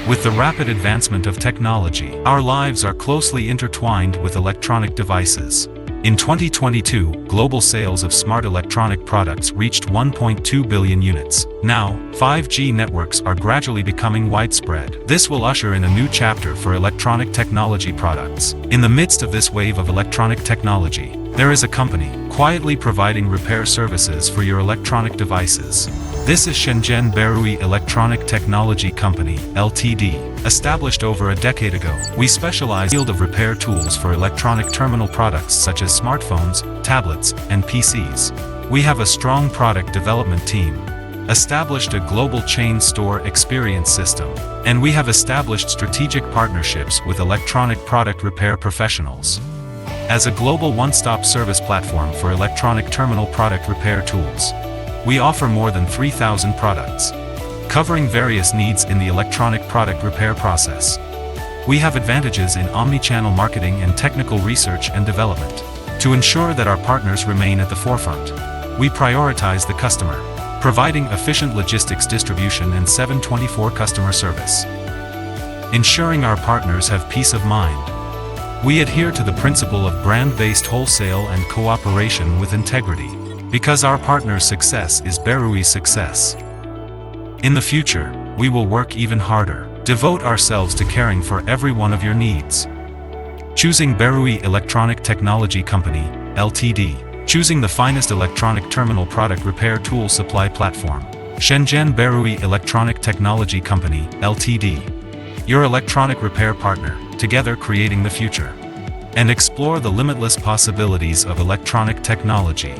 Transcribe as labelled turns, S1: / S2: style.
S1: With the rapid advancement of technology, our lives are closely intertwined with electronic devices. In 2022, global sales of smart electronic products reached 1.2 billion units. Now, 5G networks are gradually becoming widespread. This will usher in a new chapter for electronic technology products. In the midst of this wave of electronic technology, there is a company quietly providing repair services for your electronic devices. This is Shenzhen Boerui Electronic Technology Company, Ltd. Established over a decade ago, we specialize in the field of repair tools for electronic terminal products such as smartphones, tablets, and PCs. We have a strong product development team, established a global chain store experience system, and we have established strategic partnerships with electronic product repair professionals. As a global one-stop service platform for electronic terminal product repair tools, we offer more than 3,000 products, covering various needs in the electronic product repair process. We have advantages in omni-channel marketing and technical research and development. To ensure that our partners remain at the forefront, we prioritize the customer, providing efficient logistics distribution and 7/24 customer service. Ensuring our partners have peace of mind, we adhere to the principle of brand-based wholesale and cooperation with integrity, because our partner's success is Boerui's success. In the future, we will work even harder, devote ourselves to caring for every one of your needs. Choosing Boerui Electronic Technology Company, Ltd. Choosing the finest electronic terminal product repair tool supply platform. Shenzhen Boerui Electronic Technology Company, Ltd. Your electronic repair partner, together creating the future. And explore the limitless possibilities of electronic technology.